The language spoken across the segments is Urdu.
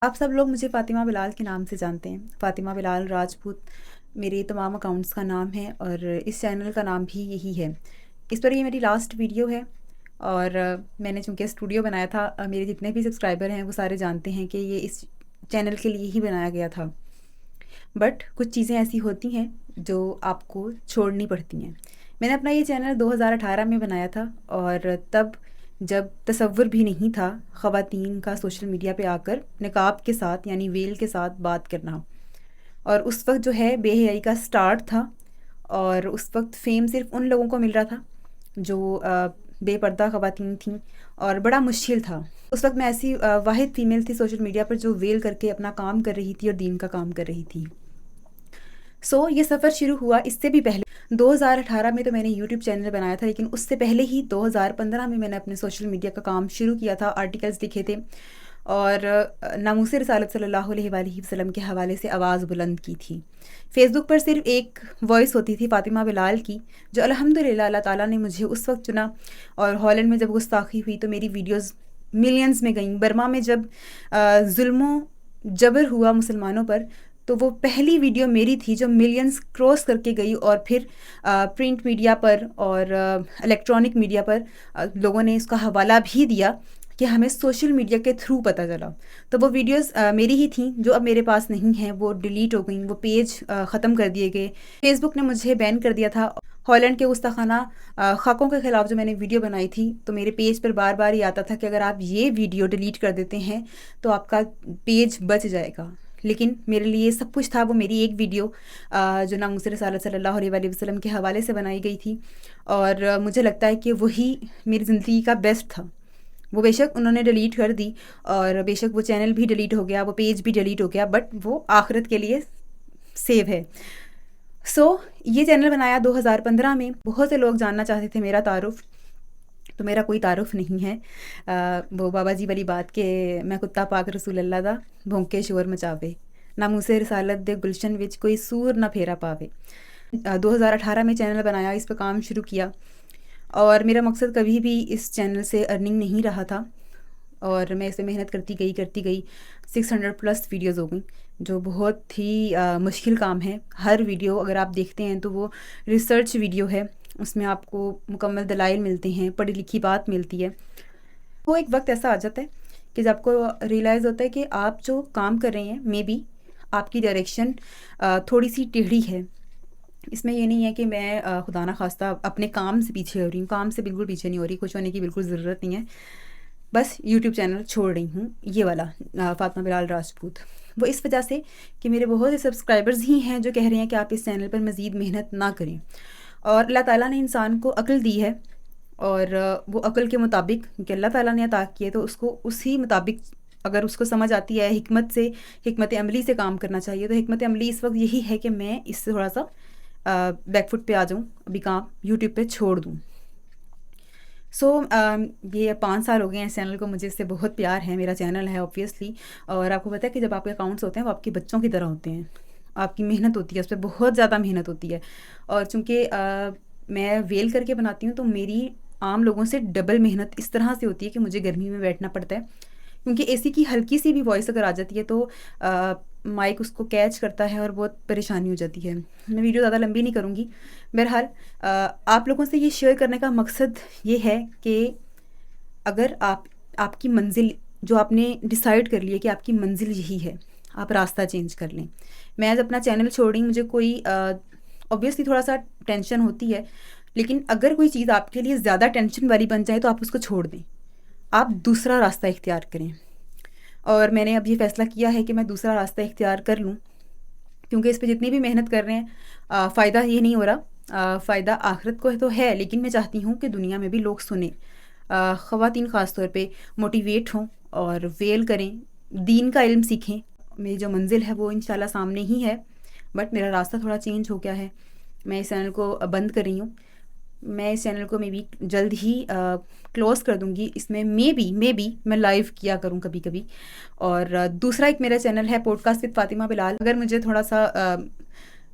آپ سب لوگ مجھے فاطمہ بلال کے نام سے جانتے ہیں۔ فاطمہ بلال راجپوت میرے تمام اکاؤنٹس کا نام ہے اور اس چینل کا نام بھی یہی ہے۔ اس پر یہ میری لاسٹ ویڈیو ہے اور میں نے چونکہ اسٹوڈیو بنایا تھا، میرے جتنے بھی سبسکرائبر ہیں وہ سارے جانتے ہیں کہ یہ اس چینل کے لیے ہی بنایا گیا تھا، بٹ کچھ چیزیں ایسی ہوتی ہیں جو آپ کو چھوڑنی پڑتی ہیں۔ میں نے اپنا یہ چینل 2018 میں بنایا تھا اور تب جب تصور بھی نہیں تھا خواتین کا سوشل میڈیا پہ آ کر نقاب کے ساتھ یعنی ویل کے ساتھ بات کرنا، اور اس وقت جو ہے بے حیائی کا سٹارٹ تھا اور اس وقت فیم صرف ان لوگوں کو مل رہا تھا جو بے پردہ خواتین تھیں اور بڑا مشکل تھا۔ اس وقت میں ایسی واحد فیمیل تھی سوشل میڈیا پر جو ویل کر کے اپنا کام کر رہی تھی اور دین کا کام کر رہی تھی۔ یہ سفر شروع ہوا اس سے بھی پہلے 2018 میں تو میں نے یوٹیوب چینل بنایا تھا، لیکن اس سے پہلے ہی 2015 میں نے اپنے سوشل میڈیا کا کام شروع کیا تھا، آرٹیکلز لکھے تھے اور ناموس رسالت صلی اللہ علیہ وآلہ وسلم کے حوالے سے آواز بلند کی تھی۔ فیس بک پر صرف ایک وائس ہوتی تھی فاطمہ بلال کی، جو الحمدللہ اللہ تعالیٰ نے مجھے اس وقت چنا، اور ہالینڈ میں جب گستاخی ہوئی تو میری ویڈیوز ملینز میں گئیں۔ برما میں جب ظلم و جبر ہوا مسلمانوں پر تو وہ پہلی ویڈیو میری تھی جو ملینز کراس کر کے گئی، اور پھر پرنٹ میڈیا پر اور الیکٹرانک میڈیا پر لوگوں نے اس کا حوالہ بھی دیا کہ ہمیں سوشل میڈیا کے تھرو پتہ چلا۔ تو وہ ویڈیوز میری ہی تھیں جو اب میرے پاس نہیں ہیں، وہ ڈیلیٹ ہو گئیں، وہ پیج ختم کر دیے گئے۔ فیس بک نے مجھے بین کر دیا تھا۔ ہالینڈ کے گستاخانہ خاکوں کے خلاف جو میں نے ویڈیو بنائی تھی تو میرے پیج پر بار بار یہ آتا تھا کہ اگر آپ یہ ویڈیو ڈیلیٹ کر دیتے ہیں تو آپ کا پیج بچ جائے گا، لیکن میرے لیے سب کچھ تھا وہ میری ایک ویڈیو جو ناموس رسالت صلی اللہ علیہ وآلہ وسلم کے حوالے سے بنائی گئی تھی، اور مجھے لگتا ہے کہ وہی میری زندگی کا بیسٹ تھا۔ وہ بے شک انہوں نے ڈیلیٹ کر دی اور بے شک وہ چینل بھی ڈیلیٹ ہو گیا، وہ پیج بھی ڈیلیٹ ہو گیا، بٹ وہ آخرت کے لیے سیو ہے۔ یہ چینل بنایا 2015 میں۔ بہت سے لوگ جاننا چاہتے تھے میرا تعارف، تو میرا کوئی تعارف نہیں ہے۔ وہ بابا جی والی بات کہ میں کتا پاک رسول اللہ دا بھونکے شور مچاوے، ناموس رسالت دے گلشن وچ کوئی سور نہ پھیرا پاوے۔ 2018 میں چینل بنایا، اس پہ کام شروع کیا، اور میرا مقصد کبھی بھی اس چینل سے ارننگ نہیں رہا تھا، اور میں اس پہ محنت کرتی گئی 600+ ویڈیوز ہو گئیں، جو بہت ہی مشکل کام ہے۔ ہر ویڈیو اگر آپ دیکھتے ہیں تو وہ ریسرچ ویڈیو ہے، اس میں آپ کو مکمل دلائل ملتے ہیں، پڑھی لکھی بات ملتی ہے۔ وہ ایک وقت ایسا آ جاتا ہے کہ جب آپ کو ریئلائز ہوتا ہے کہ آپ جو کام کر رہے ہیں مے بی آپ کی ڈائریکشن تھوڑی سی ٹیڑھی ہے۔ اس میں یہ نہیں ہے کہ میں خدا نہ خواستہ اپنے کام سے پیچھے ہو رہی ہوں، کام سے بالکل پیچھے نہیں ہو رہی، خوش ہونے کی بالکل ضرورت نہیں ہے، بس یوٹیوب چینل چھوڑ رہی ہوں یہ والا فاطمہ بلال راجپوت۔ وہ اس وجہ سے کہ میرے بہت سے سبسکرائبرز ہی ہیں جو کہہ رہے ہیں کہ آپ اس چینل پر مزید محنت نہ کریں، اور اللہ تعالیٰ نے انسان کو عقل دی ہے، اور وہ عقل کے مطابق کہ اللہ تعالیٰ نے عطا کی ہے تو اس کو اسی مطابق اگر اس کو سمجھ آتی ہے حکمت عملی سے کام کرنا چاہیے۔ تو حکمت عملی اس وقت یہی ہے کہ میں اس سے تھوڑا سا بیک فٹ پہ آ جاؤں، ابھی کام یوٹیوب پہ چھوڑ دوں۔ یہ 5 سال ہو گئے ہیں اس چینل کو، مجھے اس سے بہت پیار ہے، میرا چینل ہے اوبویسلی، اور آپ کو پتہ ہے کہ جب آپ کے اکاؤنٹس ہوتے ہیں وہ آپ کے بچوں کی طرح ہوتے ہیں، آپ کی محنت ہوتی ہے اس پہ، بہت زیادہ محنت ہوتی ہے، اور چونکہ میں ویل کر کے بناتی ہوں تو میری عام لوگوں سے ڈبل محنت اس طرح سے ہوتی ہے کہ مجھے گرمی میں بیٹھنا پڑتا ہے، کیونکہ اے سی کی ہلکی سی بھی وائس اگر آ جاتی ہے تو مائک اس کو کیچ کرتا ہے اور بہت پریشانی ہو جاتی ہے۔ میں ویڈیو زیادہ لمبی نہیں کروں گی۔ بہرحال آپ لوگوں سے یہ شیئر کرنے کا مقصد یہ ہے کہ اگر آپ کی منزل جو آپ نے ڈیسائیڈ کر لی ہے کہ آپ کی منزل یہی ہے، آپ راستہ چینج کر لیں۔ میں آج اپنا چینل چھوڑ رہی ہوں، مجھے کوئی اوبویسلی تھوڑا سا ٹینشن ہوتی ہے، لیکن اگر کوئی چیز آپ کے لیے زیادہ ٹینشن والی بن جائے تو آپ اس کو چھوڑ دیں، آپ دوسرا راستہ اختیار کریں۔ اور میں نے اب یہ فیصلہ کیا ہے کہ میں دوسرا راستہ اختیار کر لوں، کیونکہ اس پہ جتنی بھی محنت کر رہے ہیں فائدہ یہ نہیں ہو رہا، فائدہ آخرت کو تو ہے، لیکن میں چاہتی ہوں کہ دنیا میں بھی لوگ سنیں، خواتین خاص طور پہ موٹیویٹ ہوں اور ویل کریں، دین کا علم سیکھیں۔ میری جو منزل ہے وہ انشاءاللہ سامنے ہی ہے، بٹ میرا راستہ تھوڑا چینج ہو گیا ہے۔ میں اس چینل کو بند کر رہی ہوں، میں اس چینل کو میں بھی جلد ہی کلوز کر دوں گی۔ اس میں مے بی میں لائیو کیا کروں کبھی کبھی، اور دوسرا ایک میرا چینل ہے پوڈ کاسٹ وتھ فاطمہ بلال، اگر مجھے تھوڑا سا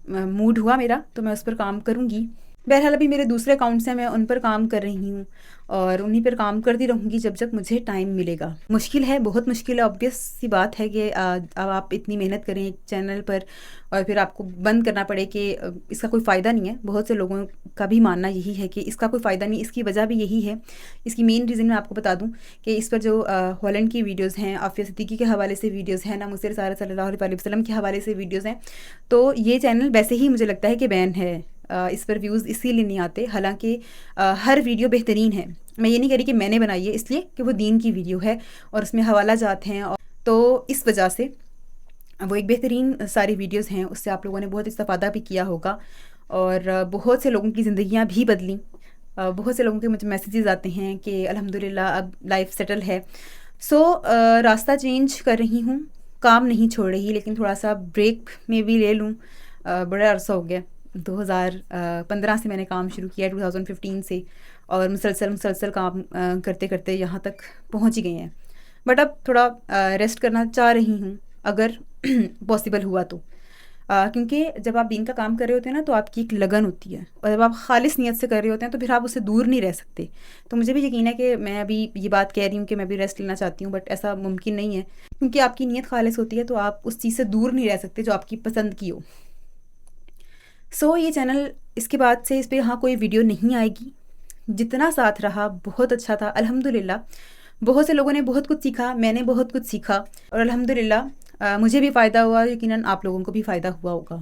موڈ ہوا میرا تو میں اس پر کام کروں گی۔ بہرحال ابھی میرے دوسرے اکاؤنٹس ہیں، میں ان پر کام کر رہی ہوں اور انہیں پر کام کرتی رہوں گی جب جب مجھے ٹائم ملے گا۔ مشکل ہے، بہت مشکل ہے، آبویس سی بات ہے کہ اب آپ اتنی محنت کریں ایک چینل پر اور پھر آپ کو بند کرنا پڑے کہ اس کا کوئی فائدہ نہیں ہے۔ بہت سے لوگوں کا بھی ماننا یہی ہے کہ اس کا کوئی فائدہ نہیں، اس کی وجہ بھی یہی ہے۔ اس کی مین ریزن میں آپ کو بتا دوں کہ اس پر جو ہالینڈ کی ویڈیوز ہیں، عافیہ صدیقی کے حوالے سے ویڈیوز ہیں، ناموس رسالت صلی اللہ علیہ وسلم کے حوالے سے ویڈیوز ہیں، تو یہ چینل ویسے ہی مجھے لگتا ہے کہ بین ہے۔ اس پر ویوز اسی لیے نہیں آتے، حالانکہ ہر ویڈیو بہترین ہے۔ میں یہ نہیں کہہ رہی کہ میں نے بنائی ہے، اس لیے کہ وہ دین کی ویڈیو ہے اور اس میں حوالہ جات ہیں، اور تو اس وجہ سے وہ ایک بہترین ساری ویڈیوز ہیں، اس سے آپ لوگوں نے بہت استفادہ بھی کیا ہوگا اور بہت سے لوگوں کی زندگیاں بھی بدلیں۔ بہت سے لوگوں کے مجھے میسیجز آتے ہیں کہ الحمدللہ اب لائف سیٹل ہے۔ سو راستہ چینج کر رہی ہوں، کام نہیں چھوڑ رہی، لیکن تھوڑا سا بریک میں بھی لے لوں۔ بڑا عرصہ ہو گیا، 2015 سے میں نے کام شروع کیا، 2015 سے، اور مسلسل کام کرتے کرتے یہاں تک پہنچ گئے ہیں۔ بٹ اب تھوڑا ریسٹ کرنا چاہ رہی ہوں اگر پاسبل ہوا تو، کیونکہ جب آپ دین کا کام کر رہے ہوتے ہیں نا تو آپ کی ایک لگن ہوتی ہے، اور جب آپ خالص نیت سے کر رہے ہوتے ہیں تو پھر آپ اس سے دور نہیں رہ سکتے۔ تو مجھے بھی یقین ہے کہ میں ابھی یہ بات کہہ رہی ہوں کہ میں بھی ریسٹ لینا چاہتی ہوں، بٹ ایسا ممکن نہیں ہے، کیونکہ آپ کی نیت خالص ہوتی ہے تو آپ اس چیز سے دور نہیں رہ سکتے جو آپ کی پسند کی ہو۔ سو یہ چینل اس کے بعد سے اس پہ یہاں کوئی ویڈیو نہیں آئے گی۔ جتنا ساتھ رہا بہت اچھا تھا، الحمدللہ۔ بہت سے لوگوں نے بہت کچھ سیکھا، میں نے بہت کچھ سیکھا، اور الحمدللہ مجھے بھی فائدہ ہوا، یقیناً آپ لوگوں کو بھی فائدہ ہوا ہوگا۔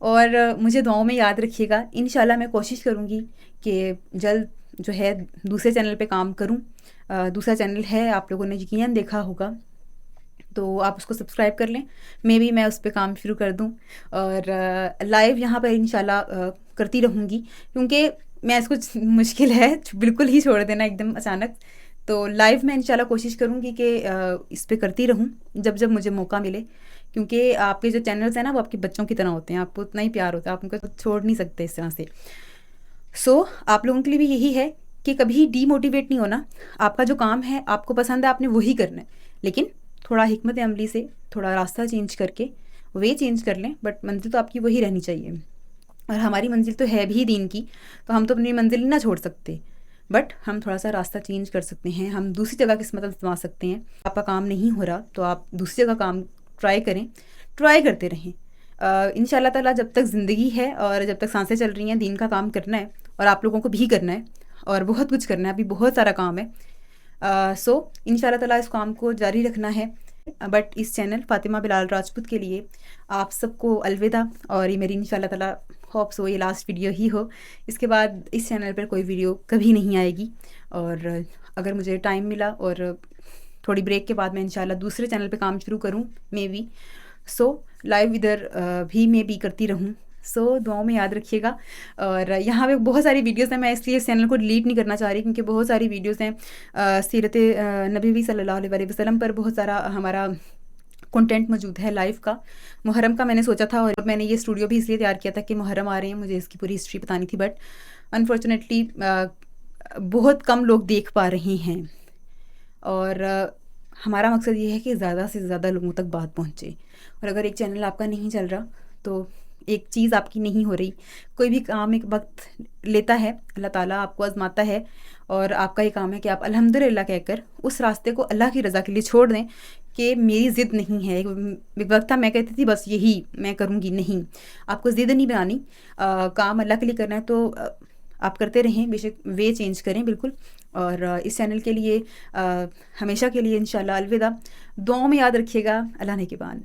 اور مجھے دعاؤں میں یاد رکھیے گا، انشاءاللہ میں کوشش کروں گی کہ جلد جو ہے دوسرے چینل پہ کام کروں۔ دوسرا چینل ہے، آپ لوگوں نے یقیناً دیکھا ہوگا، تو آپ اس کو سبسکرائب کر لیں، میں اس پہ کام شروع کر دوں، اور لائیو یہاں پر انشاءاللہ کرتی رہوں گی، کیونکہ میں اس کو مشکل ہے بالکل ہی چھوڑ دینا ایک دم اچانک۔ تو لائیو میں انشاءاللہ کوشش کروں گی کہ اس پہ کرتی رہوں جب جب مجھے موقع ملے، کیونکہ آپ کے جو چینلز ہیں نا وہ آپ کے بچوں کی طرح ہوتے ہیں، آپ کو اتنا ہی پیار ہوتا ہے، آپ ان کو چھوڑ نہیں سکتے اس طرح سے۔ سو آپ لوگوں کے لیے بھی یہی ہے کہ کبھی ڈی موٹیویٹ نہیں ہونا۔ آپ کا جو کام ہے، آپ کو پسند ہے، آپ نے وہی کرنا ہے، لیکن تھوڑا حکمت عملی سے، تھوڑا راستہ چینج کر کے وے چینج کر لیں، بٹ منزل تو آپ کی وہی رہنی چاہیے۔ اور ہماری منزل تو ہے بھی دین کی، تو ہم تو اپنی منزل نہ چھوڑ سکتے، بٹ ہم تھوڑا سا راستہ چینج کر سکتے ہیں، ہم دوسری جگہ قسمت آزما سکتے ہیں۔ آپ کا کام نہیں ہو رہا تو آپ دوسری جگہ کام ٹرائی کریں، ٹرائی کرتے رہیں۔ ان شاء اللہ تعالیٰ جب تک زندگی ہے اور جب تک سانسیں چل رہی ہیں، دین کا کام کرنا ہے، اور آپ لوگوں کو بھی کرنا ہے، اور بہت کچھ کرنا ہے، ابھی بہت سارا کام ہے۔ سو ان شاء اللہ تعالیٰ اس کام کو جاری رکھنا ہے۔ بٹ اس چینل فاطمہ بلال راجپوت کے لیے آپ سب کو الوداع، اور یہ میری ان شاء اللہ تعالیٰ ہوپس ہو یہ لاسٹ ویڈیو ہی ہو، اس کے بعد اس چینل پر کوئی ویڈیو کبھی نہیں آئے گی، اور اگر مجھے ٹائم ملا اور تھوڑی بریک کے بعد میں انشاءاللہ دوسرے چینل پہ کام شروع کروں، میں بھی سو لائیو ادھر بھی میں بھی کرتی رہوں۔ سو دعاؤں میں یاد رکھیے گا، اور یہاں پہ بہت ساری ویڈیوز ہیں، میں اس لیے اس چینل کو ڈیلیٹ نہیں کرنا چاہ رہی، کیونکہ بہت ساری ویڈیوز ہیں سیرت نبوی صلی اللہ علیہ وسلم پر، بہت سارا ہمارا کنٹینٹ موجود ہے لائف کا۔ محرم کا میں نے سوچا تھا، اور میں نے یہ اسٹوڈیو بھی اس لیے تیار کیا تھا کہ محرم آ رہے ہیں، مجھے اس کی پوری ہسٹری بتانی تھی، بٹ انفارچونیٹلی بہت کم لوگ دیکھ پا رہے ہیں، اور ہمارا مقصد یہ ہے کہ زیادہ سے زیادہ لوگوں تک بات پہنچے۔ اور اگر ایک چینل آپ کا نہیں چل رہا تو ایک چیز آپ کی نہیں ہو رہی، کوئی بھی کام ایک وقت لیتا ہے، اللہ تعالیٰ آپ کو آزماتا ہے، اور آپ کا یہ کام ہے کہ آپ الحمدللہ کہہ کر اس راستے کو اللہ کی رضا کے لیے چھوڑ دیں، کہ میری ضد نہیں ہے۔ ایک وقت تھا میں کہتی تھی بس یہی میں کروں گی، نہیں، آپ کو ضد نہیں بنانی، کام اللہ کے لیے کرنا ہے تو آپ کرتے رہیں، بے شک وے چینج کریں بالکل۔ اور اس چینل کے لیے ہمیشہ کے لیے انشاءاللہ الوداع، دعاؤں میں یاد رکھیے گا۔ اللہ نے کے بان۔